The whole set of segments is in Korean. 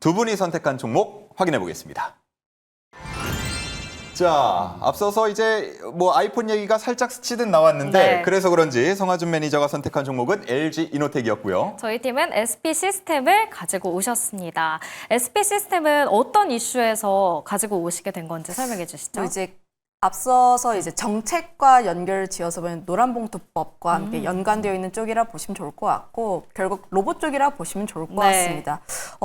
두 분이 선택한 종목 확인해 보겠습니다. 자, 앞서서 이제 뭐 아이폰 얘기가 살짝 스치듯 나왔는데 네. 그래서 그런지 성하준 매니저가 선택한 종목은 LG 이노텍이었고요. 저희 팀은 SP 시스템을 가지고 오셨습니다. SP 시스템은 어떤 이슈에서 가지고 오시게 된 건지 설명해 주시죠. 이제 앞서서 이제 정책과 연결 지어서 보면 노란봉투법과 함께 연관되어 있는 쪽이라 보시면 좋을 것 같고 결국 로봇 쪽이라 보시면 좋을 것 네. 같습니다.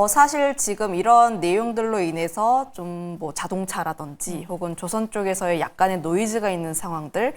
사실 지금 이런 내용들로 인해서 좀 뭐 자동차라든지 혹은 조선 쪽에서의 약간의 노이즈가 있는 상황들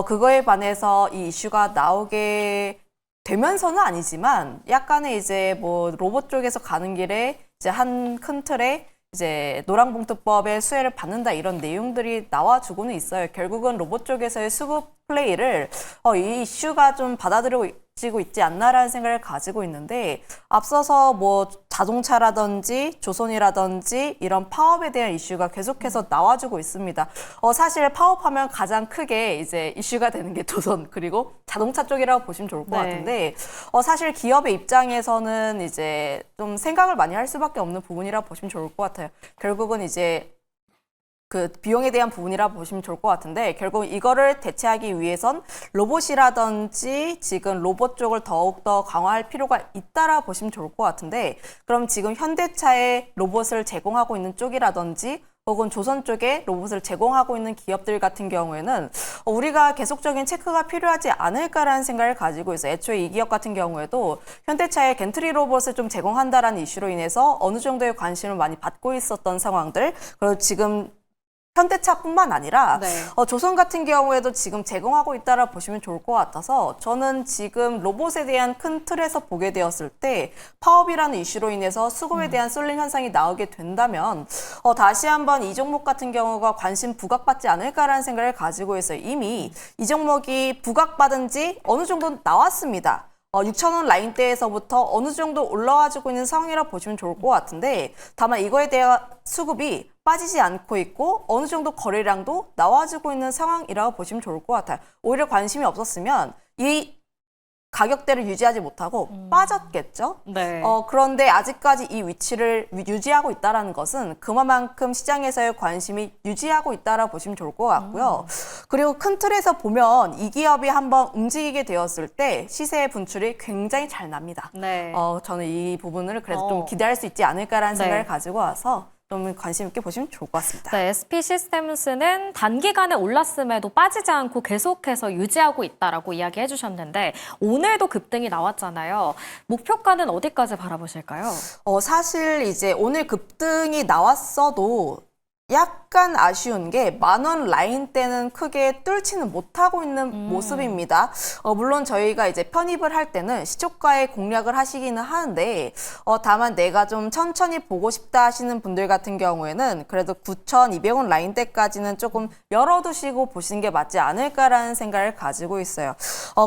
그거에 반해서 이 이슈가 나오게 되면서는 아니지만 약간의 이제 뭐 로봇 쪽에서 가는 길에 이제 한 큰 틀에 이제 노란봉투법의 수혜를 받는다 이런 내용들이 나와주고는 있어요. 결국은 로봇 쪽에서의 수급 플레이를 이 이슈가 좀 받아들여지고 있지 않나라는 생각을 가지고 있는데 앞서서 뭐 자동차라든지 조선이라든지 이런 파업에 대한 이슈가 계속해서 나와주고 있습니다. 사실 파업하면 가장 크게 이제 이슈가 되는 게 조선 그리고 자동차 쪽이라고 보시면 좋을 것 네. 같은데 사실 기업의 입장에서는 이제 좀 생각을 많이 할 수밖에 없는 부분이라고 보시면 좋을 것 같아요. 결국은 이제 그 비용에 대한 부분이라 보시면 좋을 것 같은데 결국 이거를 대체하기 위해선 로봇이라든지 지금 로봇 쪽을 더욱더 강화할 필요가 있다라 보시면 좋을 것 같은데 그럼 지금 현대차에 로봇을 제공하고 있는 쪽이라든지 혹은 조선 쪽에 로봇을 제공하고 있는 기업들 같은 경우에는 우리가 계속적인 체크가 필요하지 않을까라는 생각을 가지고 있어요. 애초에 이 기업 같은 경우에도 현대차에 겐트리 로봇을 좀 제공한다라는 이슈로 인해서 어느 정도의 관심을 많이 받고 있었던 상황들 그리고 지금 현대차뿐만 아니라 네. 조선 같은 경우에도 지금 제공하고 있다라 보시면 좋을 것 같아서 저는 지금 로봇에 대한 큰 틀에서 보게 되었을 때 파업이라는 이슈로 인해서 수급에 대한 쏠림 현상이 나오게 된다면 다시 한번 이 종목 같은 경우가 관심 부각받지 않을까라는 생각을 가지고 있어요. 이미 이 종목이 부각받은 지 어느 정도 나왔습니다. 6,000원 라인대에서부터 어느 정도 올라와주고 있는 상황이라 보시면 좋을 것 같은데 다만 이거에 대한 수급이 빠지지 않고 있고 어느 정도 거래량도 나와주고 있는 상황이라고 보시면 좋을 것 같아요. 오히려 관심이 없었으면 이 가격대를 유지하지 못하고 빠졌겠죠. 네. 그런데 아직까지 이 위치를 유지하고 있다는 것은 그만큼 시장에서의 관심이 유지하고 있다라 보시면 좋을 것 같고요. 그리고 큰 틀에서 보면 이 기업이 한번 움직이게 되었을 때 시세의 분출이 굉장히 잘 납니다. 네. 저는 이 부분을 그래서 좀 기대할 수 있지 않을까라는 네. 생각을 가지고 와서 좀 관심 있게 보시면 좋을 것 같습니다. 네, SP 시스템스는 단기간에 올랐음에도 빠지지 않고 계속해서 유지하고 있다라고 이야기해 주셨는데 오늘도 급등이 나왔잖아요. 목표가는 어디까지 바라보실까요? 사실 이제 오늘 급등이 나왔어도 약간 아쉬운 게 10,000원 라인대는 크게 뚫지는 못하고 있는 모습입니다. 물론 저희가 이제 편입을 할 때는 시초가에 공략을 하시기는 하는데 다만 내가 좀 천천히 보고 싶다 하시는 분들 같은 경우에는 그래도 9,200원 라인대까지는 조금 열어두시고 보시는 게 맞지 않을까라는 생각을 가지고 있어요.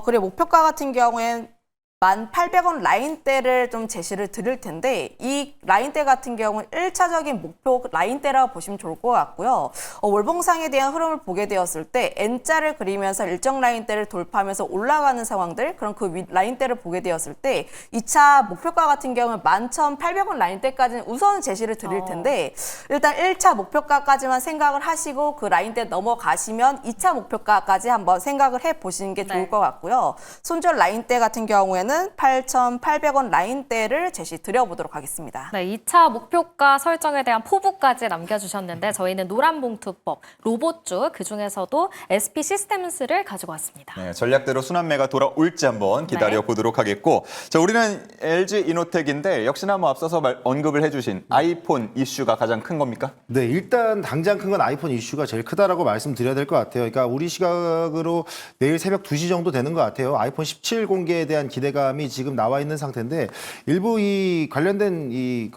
그리고 목표가 같은 경우엔 1,800원 라인대를 좀 제시를 드릴 텐데 이 라인대 같은 경우는 1차적인 목표 라인대라고 보시면 좋을 것 같고요. 월봉상에 대한 흐름을 보게 되었을 때 N자를 그리면서 일정 라인대를 돌파하면서 올라가는 상황들 그럼 그 라인대를 보게 되었을 때 2차 목표가 같은 경우는 11,800원 라인대까지는 우선 제시를 드릴 텐데 일단 1차 목표가까지만 생각을 하시고 그 라인대 넘어가시면 2차 목표가까지 한번 생각을 해보시는 게 좋을 네. 것 같고요. 손절 라인대 같은 경우에는 8,800원 라인대를 제시 드려보도록 하겠습니다. 네, 2차 목표가 설정에 대한 포부까지 남겨주셨는데 저희는 노란봉투법, 로봇주 그중에서도 SP 시스템스를 가지고 왔습니다. 네, 전략대로 순환매가 돌아올지 한번 기다려 보도록 하겠고, 자, 우리는 LG 이노텍인데 역시나 뭐 앞서서 언급을 해주신 아이폰 이슈가 가장 큰 겁니까? 네, 일단 당장 큰 건 아이폰 이슈가 제일 크다라고 말씀드려야 될 것 같아요. 그러니까 우리 시각으로 내일 새벽 2시 정도 되는 것 같아요. 아이폰 17 공개에 대한 기대감이 지금 나와 있는 상태인데 일부 이 관련된 이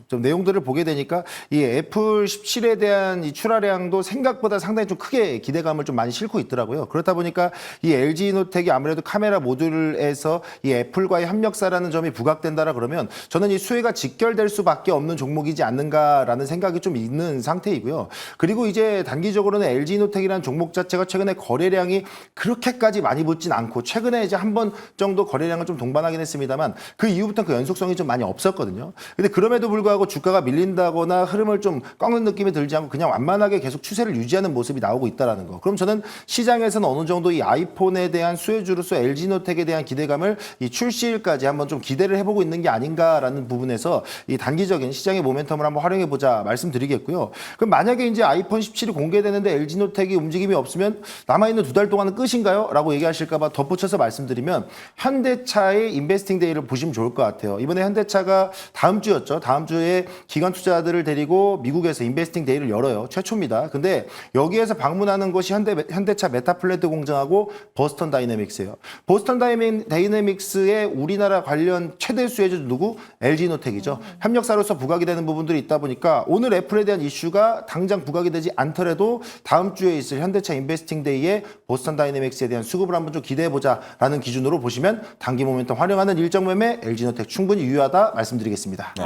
좀 내용들을 보게 되니까 이 애플 17에 대한 이 출하량도 생각보다 상당히 좀 크게 기대감을 좀 많이 싣고 있더라고요. 그렇다 보니까 이 LG 이노텍이 아무래도 카메라 모듈에서 이 애플과의 협력사라는 점이 부각된다라 그러면 저는 이 수혜가 직결될 수밖에 없는 종목이지 않는가라는 생각이 좀 있는 상태이고요. 그리고 이제 단기적으로는 LG 이노텍이라는 종목 자체가 최근에 거래량이 그렇게까지 많이 붙진 않고 최근에 이제 한 번 정도 거래 거래량을 좀 동반하긴 했습니다만 그 이후부터 그 연속성이 좀 많이 없었거든요. 근데 그럼에도 불구하고 주가가 밀린다거나 흐름을 좀 꺾는 느낌이 들지 않고 그냥 완만하게 계속 추세를 유지하는 모습이 나오고 있다는 거. 그럼 저는 시장에서는 어느 정도 이 아이폰에 대한 수혜주로서 LG노텍에 대한 기대감을 이 출시일까지 한번 좀 기대를 해보고 있는 게 아닌가라는 부분에서 이 단기적인 시장의 모멘텀을 한번 활용해보자 말씀드리겠고요. 그럼 만약에 이제 아이폰 17이 공개되는데 LG노텍이 움직임이 없으면 남아있는 2달 동안은 끝인가요? 라고 얘기하실까봐 덧붙여서 말씀드리면 현대차의 인베스팅 데이를 보시면 좋을 것 같아요. 이번에 현대차가 다음 주였죠. 다음 주에 기관 투자자들을 데리고 미국에서 인베스팅 데이를 열어요. 최초입니다. 근데 여기에서 방문하는 곳이 현대차 메타플랜트 공장하고 버스턴 다이내믹스예요. 버스턴 다이내믹스의 우리나라 관련 최대 수혜주 누구? LG노텍이죠. 협력사로서 부각이 되는 부분들이 있다 보니까 오늘 애플에 대한 이슈가 당장 부각이 되지 않더라도 다음 주에 있을 현대차 인베스팅 데이에 버스턴 다이내믹스에 대한 수급을 한번 좀 기대해보자라는 기준으로 보시면 단기 모멘텀 활용하는 일정 매매 LG노텍 충분히 유효하다 말씀드리겠습니다. 네.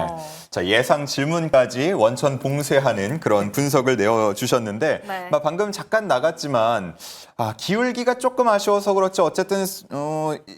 자, 예상 질문까지 원천 봉쇄하는 그런 분석을 내어주셨는데 네. 방금 잠깐 나갔지만 기울기가 조금 아쉬워서 그렇죠. 어쨌든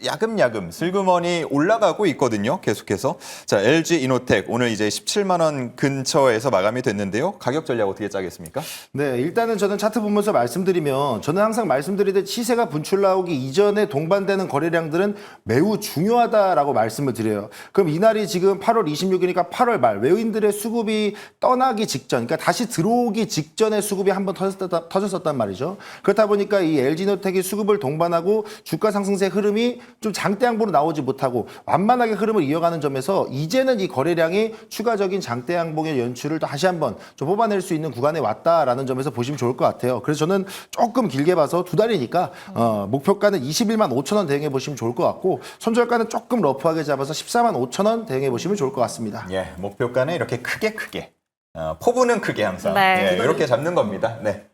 야금야금 슬그머니 올라가고 있거든요. 계속해서. 자, LG 이노텍 오늘 이제 17만 원 근처에서 마감이 됐는데요. 가격 전략 어떻게 짜겠습니까? 네, 일단은 저는 차트 보면서 말씀드리면 저는 항상 말씀드리듯 시세가 분출 나오기 이전에 동반되는 거래량들은 매우 중요하다라고 말씀을 드려요. 그럼 이날이 지금 8월 26일이니까 8월 말 외국인들의 수급이 떠나기 직전, 그러니까 다시 들어오기 직전에 수급이 한번 터졌었단 말이죠. 그렇다 보니까 이 LG노텍이 수급을 동반하고 주가 상승세 흐름이 좀 장대 양보로 나오지 못하고 완만하게 흐름을 이어가는 점에서 이제는 이 거래량이 추가적인 장대 양봉의 연출을 다시 한번 좀 뽑아낼 수 있는 구간에 왔다라는 점에서 보시면 좋을 것 같아요. 그래서 저는 조금 길게 봐서 2달이니까 목표가는 21만 5천 원 대응해 보시면 좋을 것 같고 손절가는 조금 러프하게 잡아서 14만 5천 원 대응해 보시면 좋을 것 같습니다. 예, 목표가는 이렇게 크게 포부는 크게 항상 네. 이렇게 잡는 겁니다. 네.